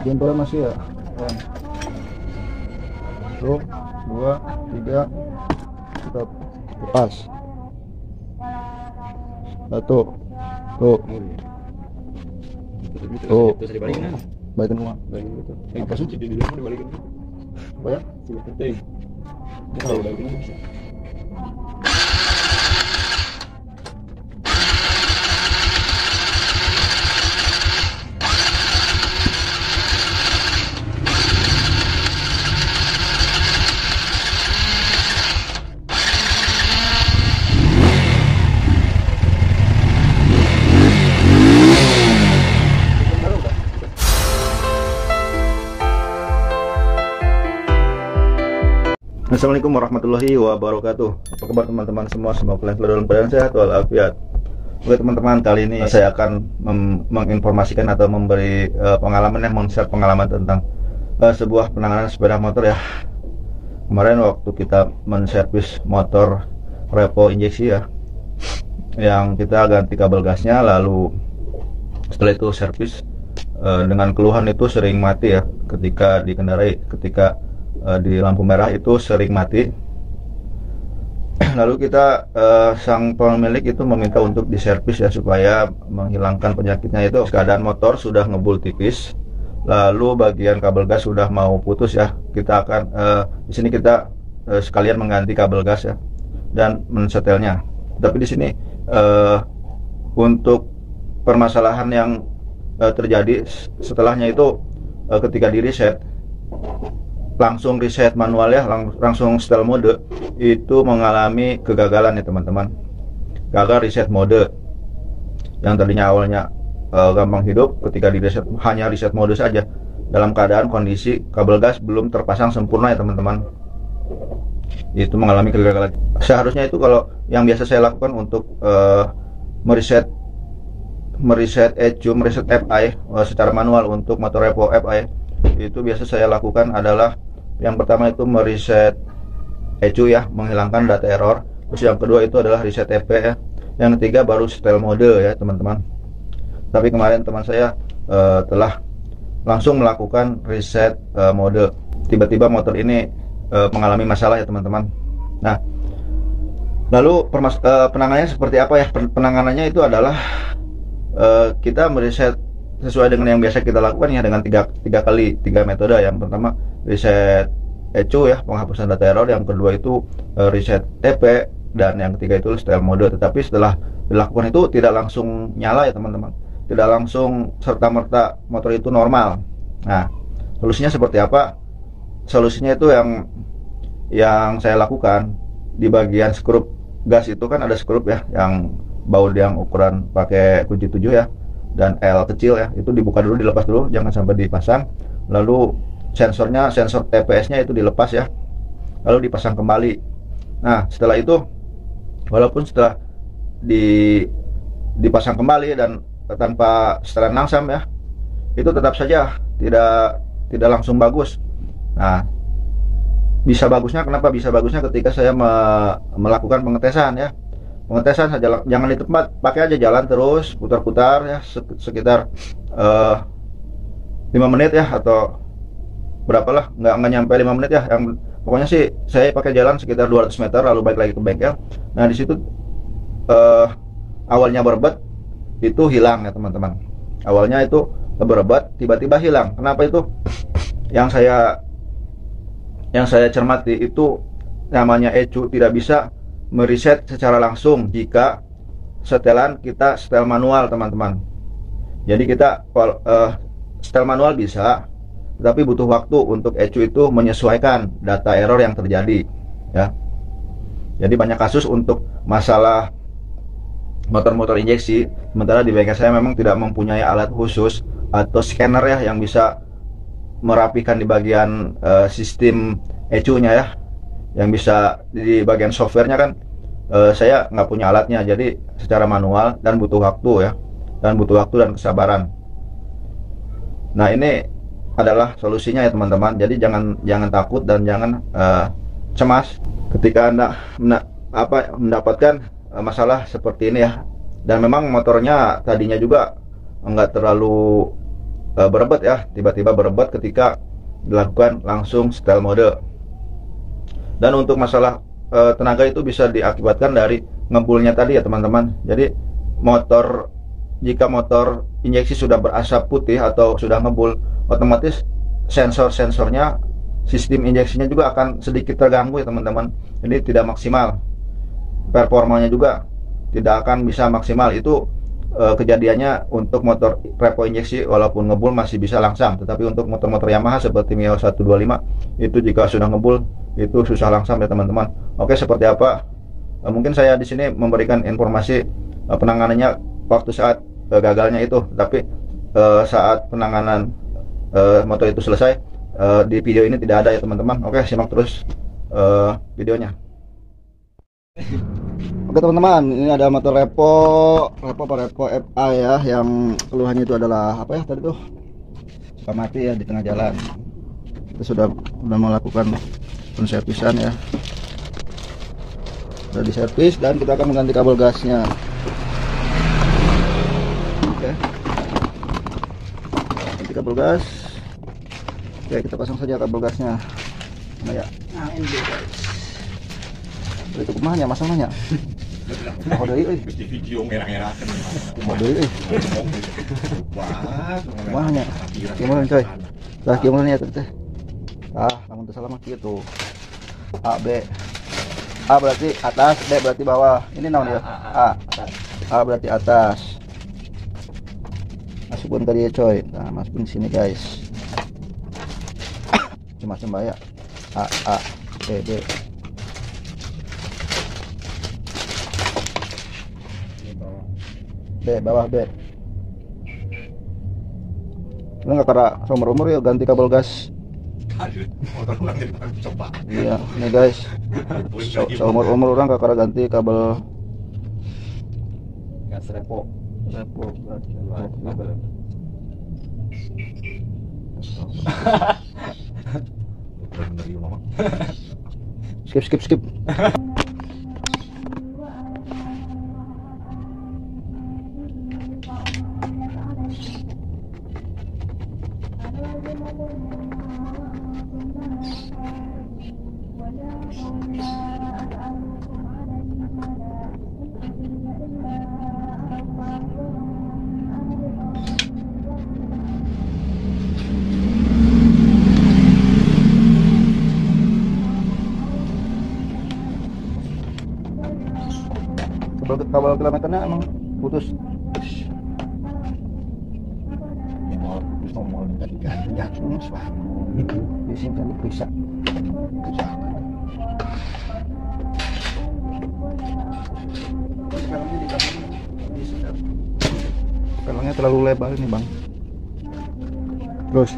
jempolnya masih ya. Satu, dua, tiga, stop, lepas. Satu, tuh, tuh, Terus dibalikin. balikin semua. Balikin gitu. Apa sih? Di dalam dibalikin. Apa ya? Sudah penting. Kalau balikin bisa. Assalamualaikum warahmatullahi wabarakatuh. Apa kabar teman-teman semua? Semoga kalian selalu dalam keadaan sehat walafiat. Oke teman-teman, kali ini saya akan menginformasikan atau memberi pengalaman yang men-share pengalaman tentang sebuah penanganan sepeda motor ya. Kemarin waktu kita men-servis motor repo injeksi ya, yang kita ganti kabel gasnya, lalu setelah itu servis dengan keluhan itu sering mati ya ketika dikendarai, ketika di lampu merah itu sering mati. Lalu kita sang pemilik itu meminta untuk diservis ya, supaya menghilangkan penyakitnya. Itu keadaan motor sudah ngebul tipis, lalu bagian kabel gas sudah mau putus ya. Kita akan di sini kita sekalian mengganti kabel gas ya dan mensetelnya. Tapi di sini untuk permasalahan yang terjadi setelahnya itu ketika di reset, langsung reset manual ya, langsung setel mode, itu mengalami kegagalan ya teman-teman. Gagal reset mode. Yang tadinya awalnya gampang hidup, ketika di reset hanya reset mode saja, dalam keadaan kondisi kabel gas belum terpasang sempurna ya teman-teman. Itu mengalami kegagalan. Seharusnya itu kalau yang biasa saya lakukan untuk mereset ECU, mereset FI secara manual untuk motor repo FI, itu biasa saya lakukan adalah yang pertama itu mereset ECU ya, menghilangkan data error. Terus yang kedua itu adalah reset TP ya. Yang ketiga baru setel mode ya teman-teman. Tapi kemarin teman saya telah langsung melakukan reset mode. Tiba-tiba motor ini mengalami masalah ya teman-teman. Nah, lalu penanganannya seperti apa ya? Penanganannya itu adalah kita mereset sesuai dengan yang biasa kita lakukan ya, dengan tiga metode. Yang pertama reset ECU ya, penghapusan data error. Yang kedua itu reset TP, dan yang ketiga itu setel mode. Tetapi setelah dilakukan itu tidak langsung nyala ya teman-teman, tidak langsung serta-merta motor itu normal. Nah, solusinya seperti apa? Solusinya itu yang saya lakukan, di bagian skrup gas itu kan ada skrup ya, yang baut yang ukuran pakai kunci 7 ya, dan L kecil ya, itu dibuka dulu, dilepas dulu, jangan sampai dipasang. Lalu sensor TPS-nya itu dilepas ya, lalu dipasang kembali. Nah, setelah itu walaupun setelah dipasang kembali dan tanpa setelan langsam ya, itu tetap saja tidak langsung bagus. Nah, bisa bagusnya, kenapa bisa bagusnya? Ketika saya melakukan pengetesan ya, pengetesan saja, jangan di tempat, pakai aja jalan terus putar-putar ya, sekitar 5 menit ya, atau berapalah, nggak nyampe 5 menit ya, yang pokoknya sih saya pakai jalan sekitar 200 meter lalu balik lagi ke bengkel. Nah, di situ awalnya berbet itu hilang ya teman-teman. Awalnya itu berbet, tiba-tiba hilang. Kenapa itu? Yang saya cermati itu namanya ECU tidak bisa mereset secara langsung jika kita setel manual teman-teman. Jadi kita setel manual bisa, tapi butuh waktu untuk ECU itu menyesuaikan data error yang terjadi ya. Jadi banyak kasus untuk masalah motor-motor injeksi, sementara di bengkel saya memang tidak mempunyai alat khusus atau scanner ya, yang bisa merapikan di bagian sistem ECU-nya ya, yang bisa di bagian softwarenya kan saya nggak punya alatnya. Jadi secara manual, dan butuh waktu ya, dan kesabaran. Nah, ini adalah solusinya ya teman-teman. Jadi jangan takut dan jangan cemas ketika Anda mendapatkan masalah seperti ini ya. Dan memang motornya tadinya juga nggak terlalu berebet ya, tiba-tiba berebet ketika dilakukan langsung setel mode. Dan untuk masalah tenaga itu bisa diakibatkan dari ngebulnya tadi ya teman-teman. Jadi jika motor injeksi sudah berasap putih atau sudah ngebul, otomatis sensor-sensornya, sistem injeksinya juga akan sedikit terganggu ya teman-teman. Jadi tidak maksimal, performanya juga tidak akan bisa maksimal. Itu kejadiannya untuk motor repo injeksi, walaupun ngebul masih bisa langsam, tetapi untuk motor-motor Yamaha seperti Mio 125 itu jika sudah ngebul itu susah langsam ya teman-teman. Oke, seperti apa? Mungkin saya di sini memberikan informasi penanganannya waktu saat gagalnya itu, tapi saat penanganan motor itu selesai, di video ini tidak ada ya teman-teman. Oke, simak terus videonya. Oke teman-teman, ini ada motor repo FA ya, yang keluhannya itu adalah apa ya tadi tuh, suka mati ya di tengah jalan. Kita sudah melakukan penservisan ya, sudah diservis dan kita akan mengganti kabel gasnya. Oke, ganti kabel gas. Oke, kita pasang saja kabel gasnya. Nah ya, ini guys, itu kumanya masalahnya. Oh deui euy. Di video merah-merah kan. Oh deui euy. Wah, nya. Gimana coy? Lah gimana ya teh? Lamun teu salah mah kieu. A B. A berarti atas, B berarti bawah. Ini naon ya? A berarti atas. Masukkan ke dia coy. Nah, masukin sini guys. Cuma ya. A B. B bawah B. Lu nggak kara seumur ya ganti kabel gas. Iya, nih guys. Seumur orang nggak kara ganti kabel Gas repo. Skip. Kabel kilometernya emang putus. Disimpan diperiksa. Pelangnya terlalu lebar ini bang. Terus.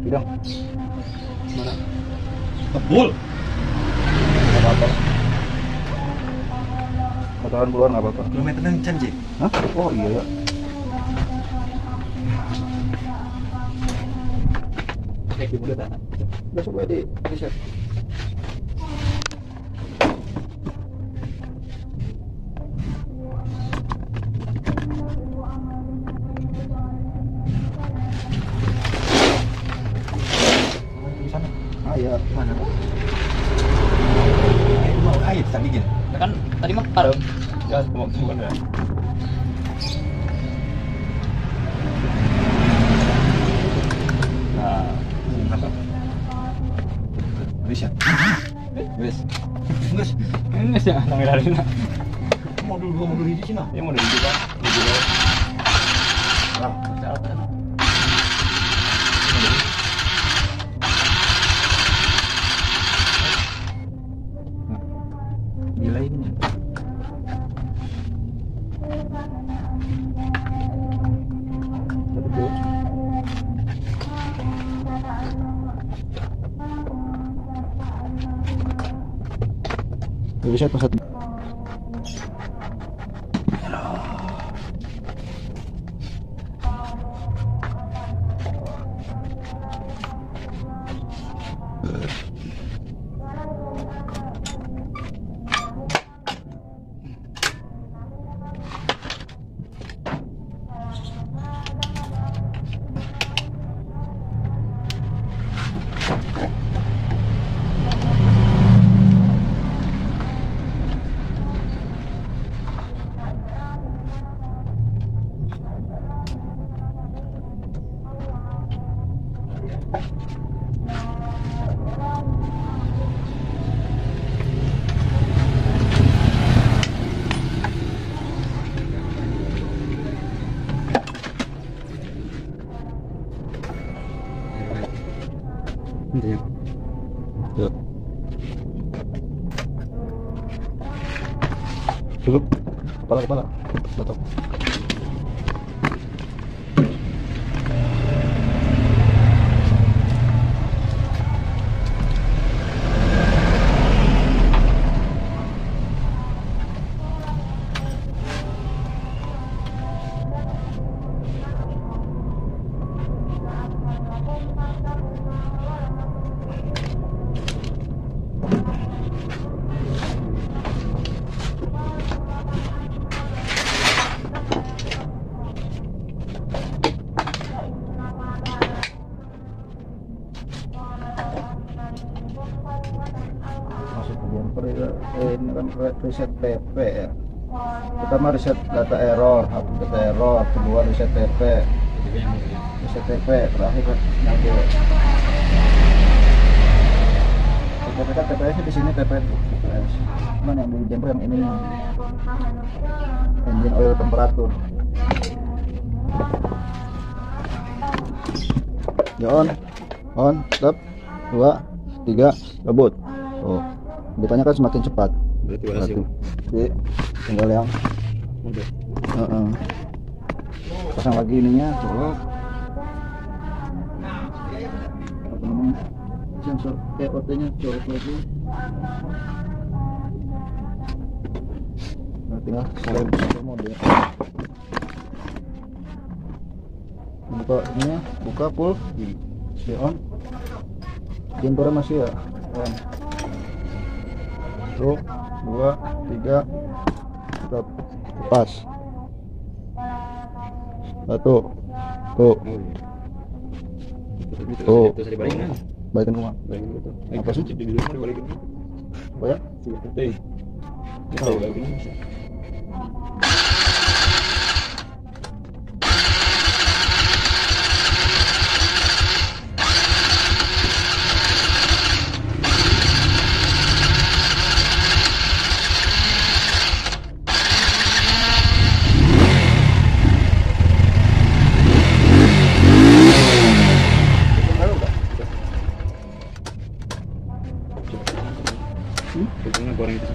Bidang. Mana? Kebul. Enggak apa-apa. Kotoran buluan enggak apa-apa. Kilometer nang janji. Hah? Oh iya ya. Kayak gimana dah? Udah coba di set. Iya, mana? Mau air tadi gini. Kan tadi mah parem. Ya, mau gimana? Nah, Apa? Bisa. Wes. Nges. Nges ya nang dalina. Modul hiji cenah. Ya model juga. Juga. Lah, Gila ini. Bisa pas satu. Intinya. Tuh. Cukup. Kepala. Batok. Masuk bagian ini kan reset TP ya. Pertama reset data error, hapus data error, kedua reset TP, terakhir nyampe. TP kan TPS di sini TP. Mana yang di jumper yang ini? Engine oil temperatur. Ya on, stop, 2, 3, rebut. Oh, bukanya kan semakin cepat. Berarti Jadi tinggal yang udah. Pasang lagi ininya, colok. Apa namanya? Sensor TOT-nya colok lagi. Nah, tinggal selain sensor mode. Buka ininya, buka full. On. Jumpernya masih ya. On. 1, 2, 3, stop, lepas. Tuh, Terus dibalikin. balikin rumah. Balikin gitu. Apa sih? Di rumah dibalikin. Apa ya? Penting. Kita balikin. Goreng itu.